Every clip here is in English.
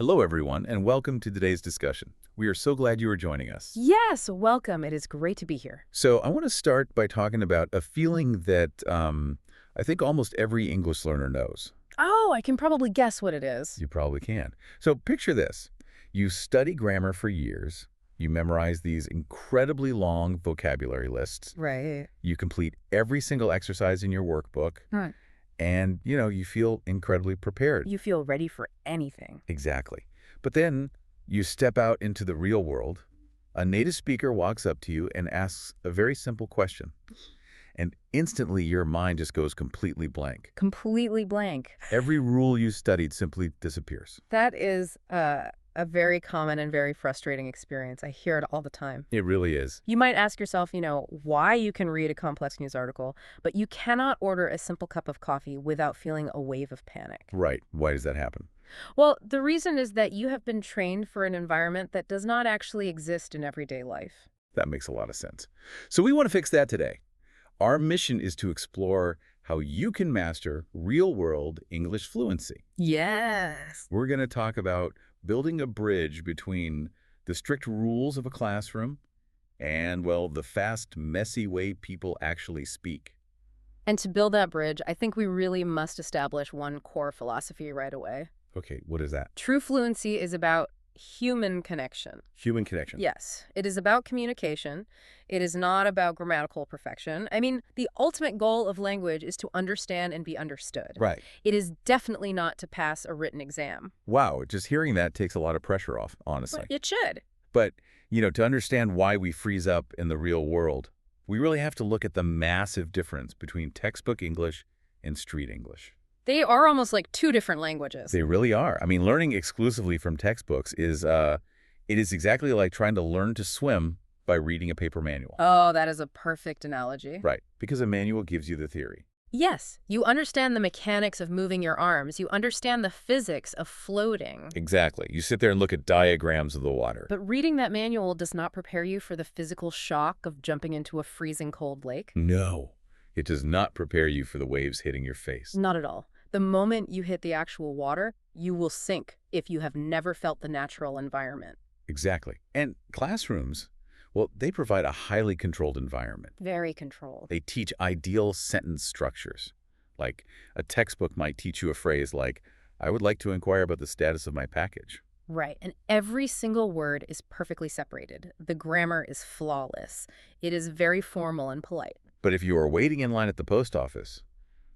Hello, everyone, and welcome to today's discussion. We are so glad you are joining us. Yes, welcome. It is great to be here. So I want to start by talking about a feeling that I think almost every English learner knows. Oh, I can probably guess what it is. You probably can. So picture this. You study grammar for years. You memorize these incredibly long vocabulary lists. Right. You complete every single exercise in your workbook. Right. And, you feel incredibly prepared. You feel ready for anything. Exactly. But then you step out into the real world. A native speaker walks up to you and asks a very simple question. And instantly your mind just goes completely blank. Completely blank. Every rule you studied simply disappears. That is a very common and very frustrating experience. I hear it all the time. It really is. You might ask yourself, why you can read a complex news article, but you cannot order a simple cup of coffee without feeling a wave of panic. Right. Why does that happen? Well, the reason is that you have been trained for an environment that does not actually exist in everyday life. That makes a lot of sense. So we want to fix that today. Our mission is to explore how you can master real-world English fluency. Yes. We're going to talk about building a bridge between the strict rules of a classroom and, well, the fast, messy way people actually speak. And to build that bridge, I think we really must establish one core philosophy right away. Okay, what is that? True fluency is about human connection. Human connection. Yes, it is about communication. It is not about grammatical perfection. I mean, the ultimate goal of language is to understand and be understood. Right. It is definitely not to pass a written exam. Wow, just hearing that takes a lot of pressure off, honestly. But it should. But, to understand why we freeze up in the real world, we really have to look at the massive difference between textbook English and street English. They are almost like two different languages. They really are. I mean, learning exclusively from textbooks is exactly like trying to learn to swim by reading a paper manual. Oh, that is a perfect analogy. Right, because a manual gives you the theory. Yes, you understand the mechanics of moving your arms. You understand the physics of floating. Exactly. You sit there and look at diagrams of the water. But reading that manual does not prepare you for the physical shock of jumping into a freezing cold lake. No, it does not prepare you for the waves hitting your face. Not at all. The moment you hit the actual water, you will sink if you have never felt the natural environment. Exactly. And classrooms, well, they provide a highly controlled environment. Very controlled. They teach ideal sentence structures. Like a textbook might teach you a phrase like, I would like to inquire about the status of my package. Right, and every single word is perfectly separated. The grammar is flawless. It is very formal and polite. But if you are waiting in line at the post office,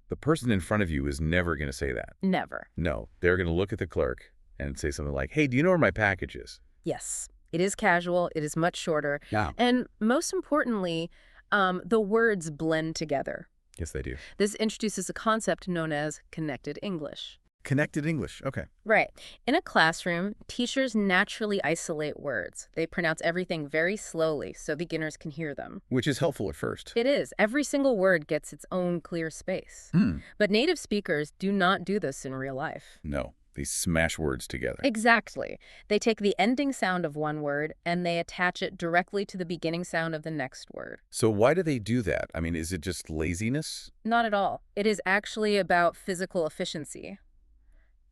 the person in front of you is never going to say that. Never. No, they're going to look at the clerk and say something like, hey, do you know where my package is? Yes, it is casual. It is much shorter. Yeah. And most importantly, the words blend together. Yes, they do. This introduces a concept known as connected English. Connected English. Okay. Right. In a classroom, teachers naturally isolate words. They pronounce everything very slowly so beginners can hear them. Which is helpful at first. It is. Every single word gets its own clear space. But native speakers do not do this in real life. No, they smash words together. Exactly. They take the ending sound of one word and they attach it directly to the beginning sound of the next word. So why do they do that? I mean, is it just laziness? Not at all. It is actually about physical efficiency.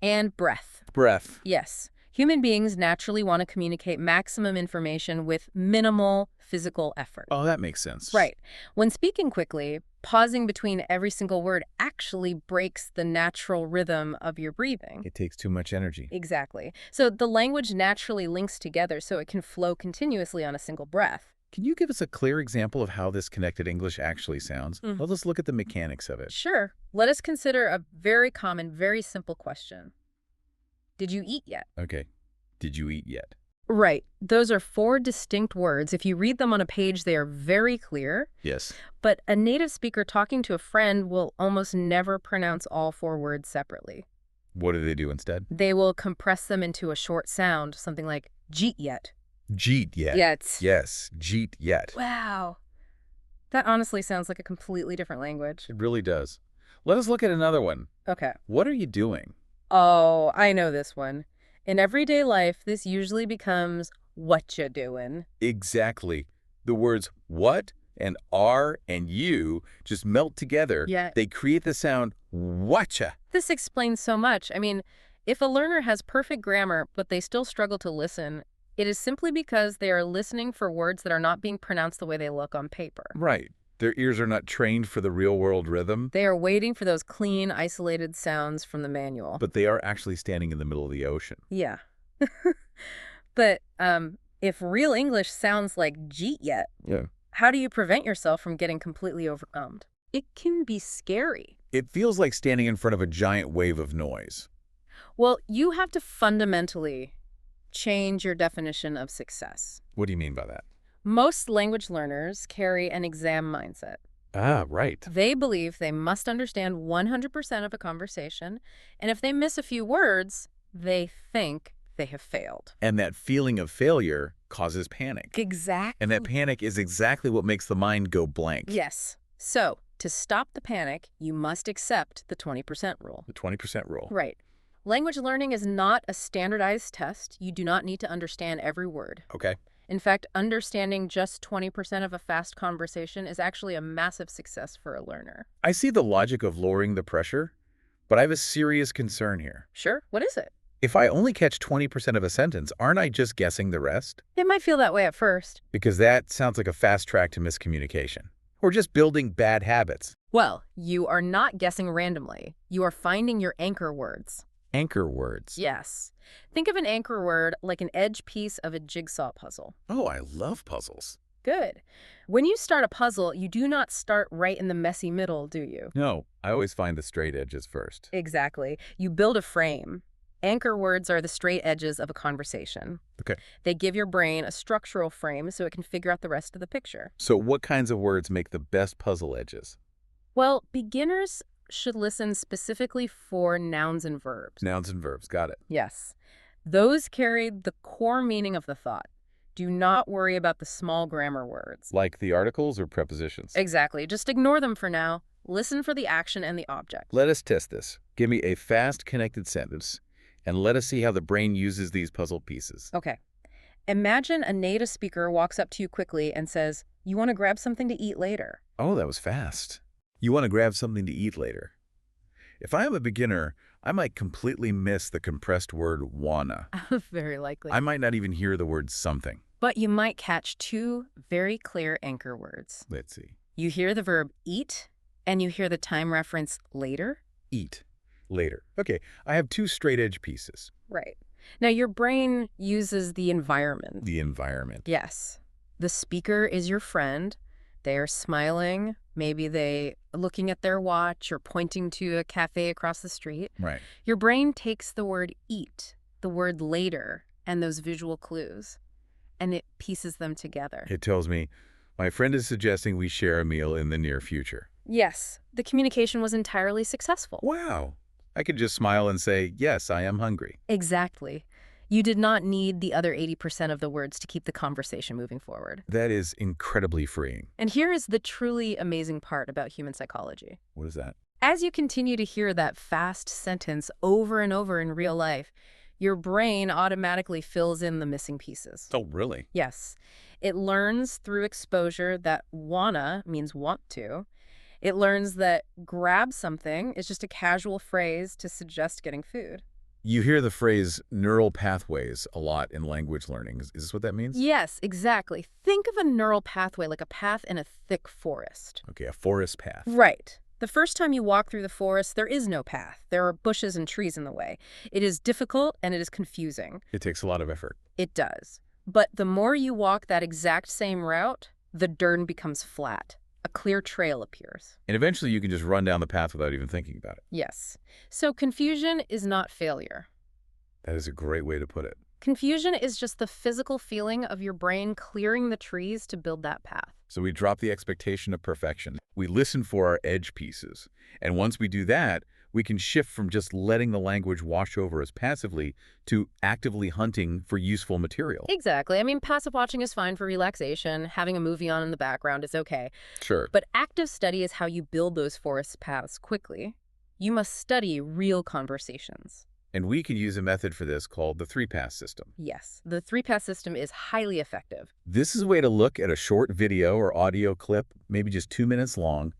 And breath. Breath. Yes. Human beings naturally want to communicate maximum information with minimal physical effort. Oh, that makes sense. Right. When speaking quickly, pausing between every single word actually breaks the natural rhythm of your breathing. It takes too much energy. Exactly. So the language naturally links together so it can flow continuously on a single breath. Can you give us a clear example of how this connected English actually sounds? Let us look at the mechanics of it. Sure. Let us consider a very common, very simple question. Did you eat yet? Okay. Did you eat yet? Right. Those are four distinct words. If you read them on a page, they are very clear. Yes. But a native speaker talking to a friend will almost never pronounce all four words separately. What do they do instead? They will compress them into a short sound, something like Jeet yet. Jeet yet. Yet. Yes, Jeet yet. Wow. That honestly sounds like a completely different language. It really does. Let us look at another one. Okay. What are you doing? Oh, I know this one. In everyday life, this usually becomes whatcha doing. Exactly. The words what and are and you just melt together. Yeah. They create the sound whatcha. This explains so much. I mean, If a learner has perfect grammar but they still struggle to listen, it is simply because they are listening for words that are not being pronounced the way they look on paper. Right. Their ears are not trained for the real-world rhythm, They are waiting for those clean, isolated sounds from the manual. but they are actually standing in the middle of the ocean. Yeah. But if real English sounds like Jeet yet, Yeah. how do you prevent yourself from getting completely overwhelmed? It can be scary. It feels like standing in front of a giant wave of noise. Well, you have to fundamentally change your definition of success. What do you mean by that? Most language learners carry an exam mindset. Ah, right. They believe they must understand 100% of a conversation, and if they miss a few words, they think they have failed. And that feeling of failure causes panic. Exactly. And that panic is exactly what makes the mind go blank. Yes. So, to stop the panic, you must accept the 20% rule. The 20% rule. Right. Language learning is not a standardized test. You do not need to understand every word. Okay. In fact, understanding just 20% of a fast conversation is actually a massive success for a learner. I see the logic of lowering the pressure, but I have a serious concern here. Sure, what is it? If I only catch 20% of a sentence, aren't I just guessing the rest? It might feel that way at first. Because that sounds like a fast track to miscommunication. Or just building bad habits. Well, you are not guessing randomly. You are finding your anchor words. Anchor words. Yes. Think of an anchor word like an edge piece of a jigsaw puzzle. Oh, I love puzzles. Good. When you start a puzzle, you do not start right in the messy middle, do you? No, I always find the straight edges first. Exactly. You build a frame. Anchor words are the straight edges of a conversation. Okay. They give your brain a structural frame so it can figure out the rest of the picture. So what kinds of words make the best puzzle edges? Well, beginners should listen specifically for nouns and verbs. Nouns and verbs. Got it. Yes. Those carry the core meaning of the thought. Do not worry about the small grammar words. Like the articles or prepositions? Exactly. Just ignore them for now. Listen for the action and the object. Let us test this. Give me a fast connected sentence, and let us see how the brain uses these puzzle pieces. Okay. Imagine a native speaker walks up to you quickly and says, "You want to grab something to eat later?" Oh, that was fast. You want to grab something to eat later. If I am a beginner, I might completely miss the compressed word wanna. Very likely. I might not even hear the word something. But you might catch two very clear anchor words. Let's see. You hear the verb eat, and you hear the time reference later. Eat. Later. Okay, I have two straight edge pieces. Right. Now, your brain uses the environment. The environment. Yes. The speaker is your friend. They are smiling. Maybe they are looking at their watch or pointing to a cafe across the street. Right. Your brain takes the word eat, the word later, and those visual clues, and it pieces them together. It tells me, my friend is suggesting we share a meal in the near future. Yes, the communication was entirely successful. Wow. I could just smile and say, yes, I am hungry. Exactly. You did not need the other 80% of the words to keep the conversation moving forward. That is incredibly freeing. And here is the truly amazing part about human psychology. What is that? As you continue to hear that fast sentence over and over in real life, your brain automatically fills in the missing pieces. Oh, really? Yes. It learns through exposure that wanna means want to. It learns that grab something is just a casual phrase to suggest getting food. You hear the phrase neural pathways a lot in language learning. Is this what that means? Yes, exactly. Think of a neural pathway like a path in a thick forest. Okay, a forest path. Right. The first time you walk through the forest, there is no path. There are bushes and trees in the way. It is difficult and it is confusing. It takes a lot of effort. It does. But the more you walk that exact same route, the dirt becomes flat. A clear trail appears. And eventually you can just run down the path without even thinking about it. Yes. So confusion is not failure. That is a great way to put it. Confusion is just the physical feeling of your brain clearing the trees to build that path. So we drop the expectation of perfection. We listen for our edge pieces. And once we do that, we can shift from just letting the language wash over us passively to actively hunting for useful material. Exactly. I mean, passive watching is fine for relaxation. Having a movie on in the background is okay. Sure. But active study is how you build those forest paths quickly. You must study real conversations. And we can use a method for this called the three-pass system. Yes, the three-pass system is highly effective. This is a way to look at a short video or audio clip, maybe just 2 minutes long,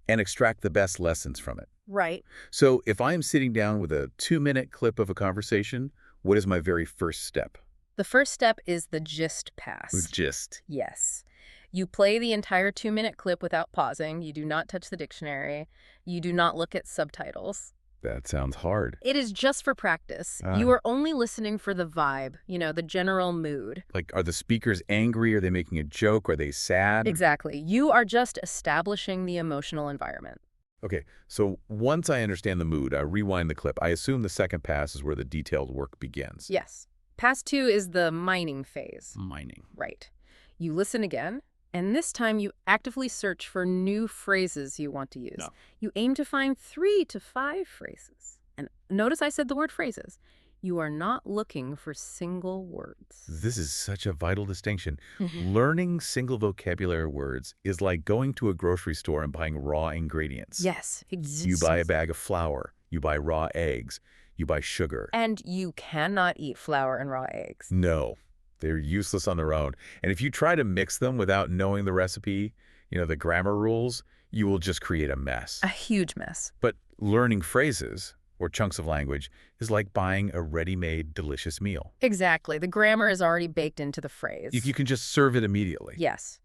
and extract the best lessons from it. Right. So if I'm sitting down with a 2-minute clip of a conversation, what is my very first step? The first step is the gist The pass. gist. Yes. You play the entire 2-minute clip without pausing. You do not touch the dictionary. You do not look at subtitles. That sounds hard. It is just for practice. You are only listening for the vibe, the general mood. Like, are the speakers angry? Are they making a joke? Are they sad? Exactly. You are just establishing the emotional environment. Okay, so once I understand the mood, I rewind the clip. I assume the second pass is where the detailed work begins. Yes. Pass 2 is the mining phase. Mining. Right. You listen again, and this time you actively search for new phrases you want to use. No. You aim to find 3 to 5 phrases. And notice I said the word phrases. You are not looking for single words. This is such a vital distinction. Mhm. Learning single vocabulary words is like going to a grocery store and buying raw ingredients. Yes. You buy a bag of flour, you buy raw eggs, you buy sugar. And you cannot eat flour and raw eggs. No, they're useless on their own. And if you try to mix them without knowing the recipe, the grammar rules, you will just create a mess. A huge mess. But learning phrases or chunks of language is like buying a ready-made delicious meal. Exactly. The grammar is already baked into the phrase. You can just serve it immediately. Yes.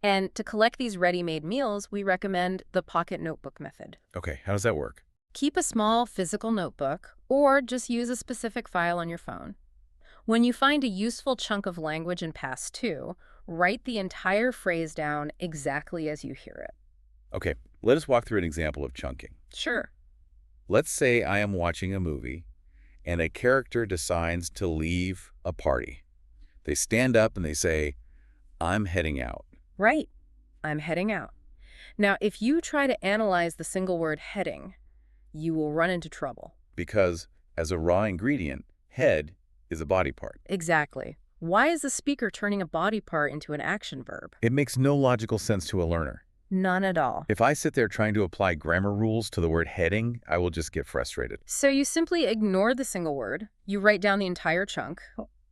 And to collect these ready-made meals, we recommend the pocket notebook method. Okay, how does that work? Keep a small physical notebook, or just use a specific file on your phone. When you find a useful chunk of language in Pass 2, write the entire phrase down exactly as you hear it. Okay, let us walk through an example of chunking. Sure. Let's say I am watching a movie and a character decides to leave a party. They stand up and they say, "I'm heading out." Right. I'm heading out. Now, if you try to analyze the single word heading, you will run into trouble. Because as a raw ingredient, head is a body part. Exactly. Why is the speaker turning a body part into an action verb? It makes no logical sense to a learner. None at all. If I sit there trying to apply grammar rules to the word heading, I will just get frustrated. So you simply ignore the single word. You write down the entire chunk.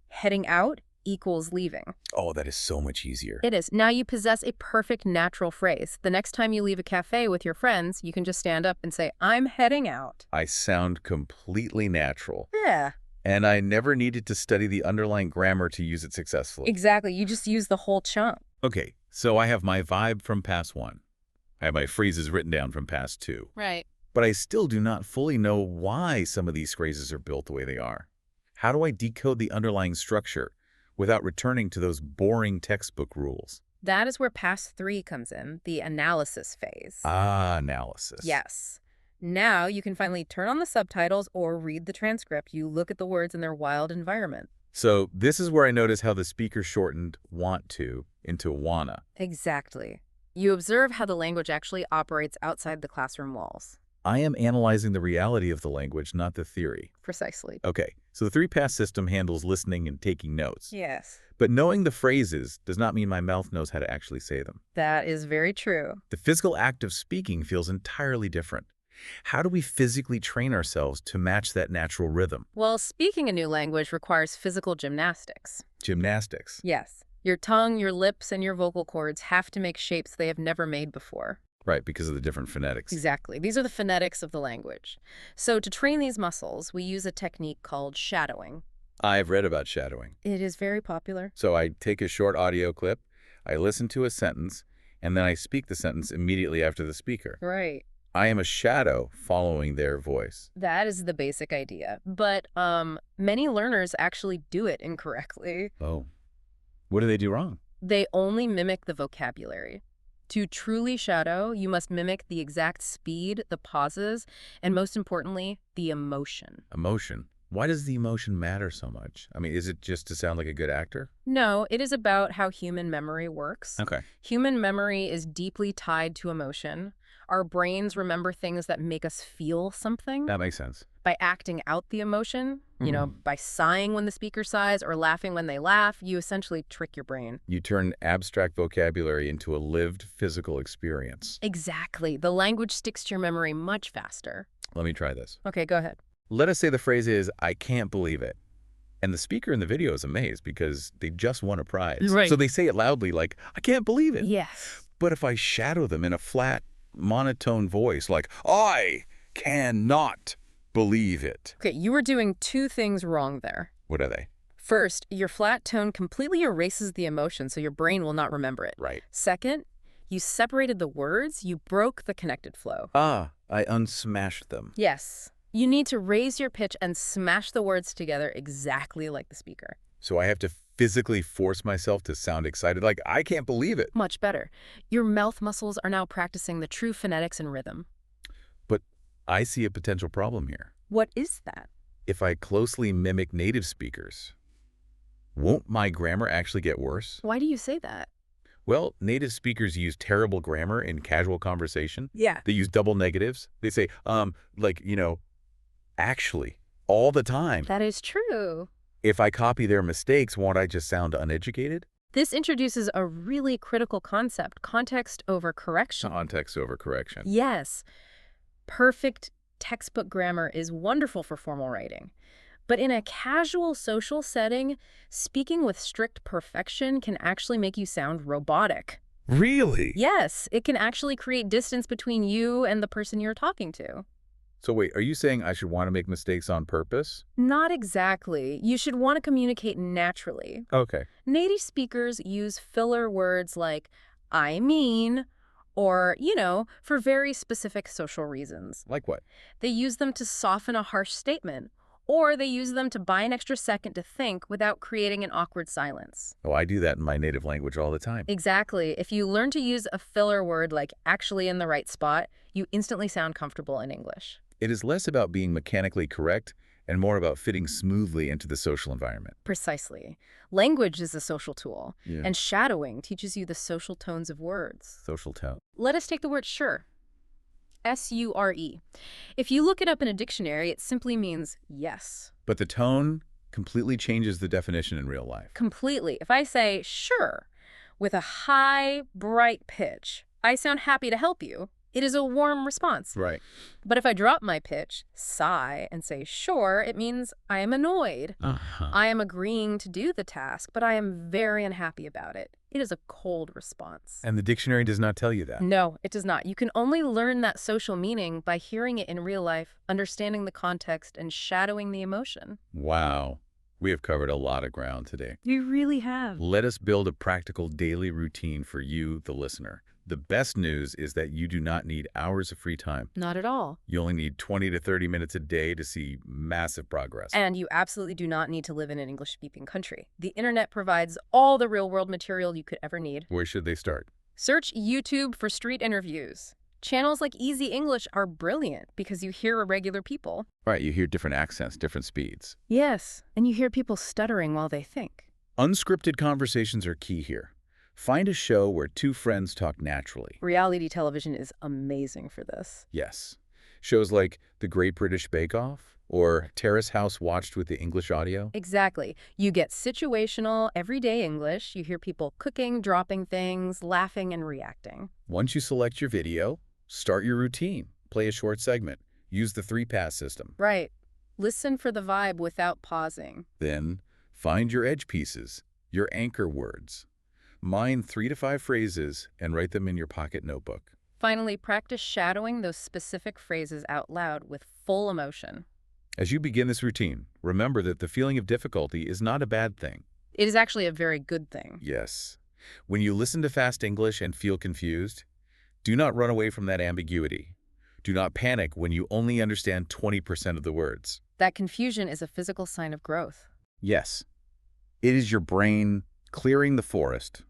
Heading out equals leaving. Oh, that is so much easier. It is. Now you possess a perfect natural phrase. The next time you leave a cafe with your friends, you can just stand up and say, "I'm heading out." I sound completely natural. Yeah. And I never needed to study the underlying grammar to use it successfully. Exactly. You just use the whole chunk. Okay, so I have my vibe from Pass 1. I have my phrases written down from Pass 2. Right. But I still do not fully know why some of these phrases are built the way they are. How do I decode the underlying structure without returning to those boring textbook rules? That is where Pass 3 comes in, the analysis phase. Analysis. Yes. Now you can finally turn on the subtitles or read the transcript. You look at the words in their wild environment. So this is where I notice how the speaker shortened want to into wanna. Exactly. You observe how the language actually operates outside the classroom walls. I am analyzing the reality of the language, not the theory. Precisely. Okay, so the 3-pass system handles listening and taking notes. Yes. But knowing the phrases does not mean my mouth knows how to actually say them. That is very true. The physical act of speaking feels entirely different. How do we physically train ourselves to match that natural rhythm? Well, speaking a new language requires physical gymnastics. Gymnastics. Yes. Your tongue, your lips, and your vocal cords have to make shapes they have never made before. Right, because of the different phonetics. Exactly. These are the phonetics of the language. So to train these muscles, we use a technique called shadowing. I've read about shadowing. It is very popular. So I take a short audio clip, I listen to a sentence, and then I speak the sentence immediately after the speaker. Right. I am a shadow following their voice. That is the basic idea. But many learners actually do it incorrectly. Oh. What do they do wrong? They only mimic the vocabulary. To truly shadow, you must mimic the exact speed, the pauses, and most importantly, the emotion. Emotion. Why does the emotion matter so much? I mean, is it just to sound like a good actor? No, it is about how human memory works. Okay. Human memory is deeply tied to emotion. Our brains remember things that make us feel something. That makes sense. By acting out the emotion, by sighing when the speaker sighs or laughing when they laugh, you essentially trick your brain. You turn abstract vocabulary into a lived physical experience. Exactly. The language sticks to your memory much faster. Let me try this. Okay, go ahead. Let us say the phrase is, "I can't believe it." And the speaker in the video is amazed because they just won a prize. Right. So they say it loudly like, "I can't believe it." Yes. But if I shadow them in a flat, monotone voice like, "I cannot believe it. Okay, you were doing two things wrong there. What are they? First, your flat tone completely erases the emotion, so your brain will not remember it. Right. Second, you separated the words, you broke the connected flow. Ah, I unsmashed them. Yes. You need to raise your pitch and smash the words together exactly like the speaker. So I have to physically force myself to sound excited, like I can't believe it. Much better. Your mouth muscles are now practicing the true phonetics and rhythm. But I see a potential problem here. What is that? If I closely mimic native speakers, won't my grammar actually get worse? Why do you say that? Well, native speakers use terrible grammar in casual conversation. Yeah. They use double negatives. They say, actually, all the time. That is true. If I copy their mistakes, won't I just sound uneducated? This introduces a really critical concept, context over correction. Context over correction. Yes. Perfect textbook grammar is wonderful for formal writing. But in a casual social setting, speaking with strict perfection can actually make you sound robotic. Really? Yes, it can actually create distance between you and the person you're talking to. So wait, are you saying I should want to make mistakes on purpose? Not exactly. You should want to communicate naturally. Okay. Native speakers use filler words like, I mean, or, for very specific social reasons. Like what? They use them to soften a harsh statement, or they use them to buy an extra second to think without creating an awkward silence. Oh, I do that in my native language all the time. Exactly. If you learn to use a filler word like actually in the right spot, you instantly sound comfortable in English. It is less about being mechanically correct and more about fitting smoothly into the social environment. Precisely. Language is a social tool, Yeah. and shadowing teaches you the social tones of words. Social tone. Let us take the word sure. S-U-R-E. If you look it up in a dictionary, it simply means yes. But the tone completely changes the definition in real life. Completely. If I say sure with a high, bright pitch, I sound happy to help you. It is a warm response. Right. But if I drop my pitch, sigh, and say sure, it means I am annoyed. Uh-huh. I am agreeing to do the task, but I am very unhappy about it. It is a cold response. And the dictionary does not tell you that. No, it does not. You can only learn that social meaning by hearing it in real life, understanding the context, and shadowing the emotion. Wow. We have covered a lot of ground today. You really have. Let us build a practical daily routine for you, the listener. The best news is that you do not need hours of free time. Not at all. You only need 20 to 30 minutes a day to see massive progress. And you absolutely do not need to live in an English-speaking country. The internet provides all the real-world material you could ever need. Where should they start? Search YouTube for street interviews. Channels like Easy English are brilliant because you hear irregular people. Right, you hear different accents, different speeds. Yes, and you hear people stuttering while they think. Unscripted conversations are key here. Find a show where two friends talk naturally. Reality television is amazing for this. Yes. Shows like The Great British Bake Off or Terrace House Watched with the English Audio. Exactly. You get situational, everyday English. You hear people cooking, dropping things, laughing, and reacting. Once you select your video, start your routine. Play a short segment. Use the 3-pass system. Right. Listen for the vibe without pausing. Then, find your edge pieces, your anchor words. Mine 3 to 5 phrases and write them in your pocket notebook. Finally, practice shadowing those specific phrases out loud with full emotion. As you begin this routine, remember that the feeling of difficulty is not a bad thing. It is actually a very good thing. Yes. When you listen to fast English and feel confused, do not run away from that ambiguity. Do not panic when you only understand 20% of the words. That confusion is a physical sign of growth. Yes. It is your brain clearing the forest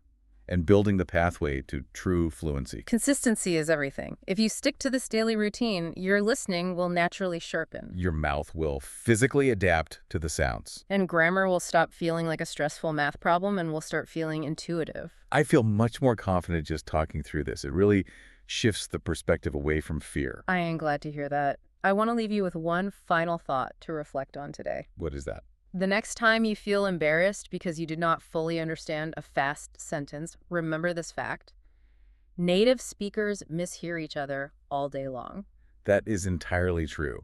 and building the pathway to true fluency. Consistency is everything. If you stick to this daily routine, your listening will naturally sharpen. Your mouth will physically adapt to the sounds. And grammar will stop feeling like a stressful math problem and will start feeling intuitive. I feel much more confident just talking through this. It really shifts the perspective away from fear. I am glad to hear that. I want to leave you with one final thought to reflect on today. What is that? The next time you feel embarrassed because you did not fully understand a fast sentence, remember this fact. Native speakers mishear each other all day long. That is entirely true.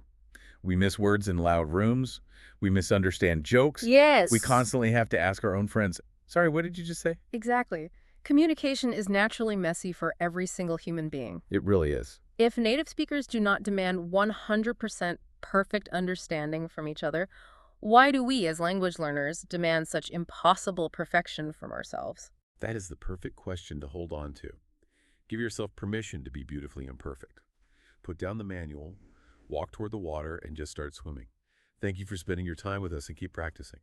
We miss words in loud rooms. We misunderstand jokes. Yes. We constantly have to ask our own friends, sorry, what did you just say? Exactly. Communication is naturally messy for every single human being. It really is. If native speakers do not demand 100% perfect understanding from each other, why do we as language learners demand such impossible perfection from ourselves? That is the perfect question to hold on to. Give yourself permission to be beautifully imperfect. Put down the manual, walk toward the water, and just start swimming. Thank you for spending your time with us and keep practicing.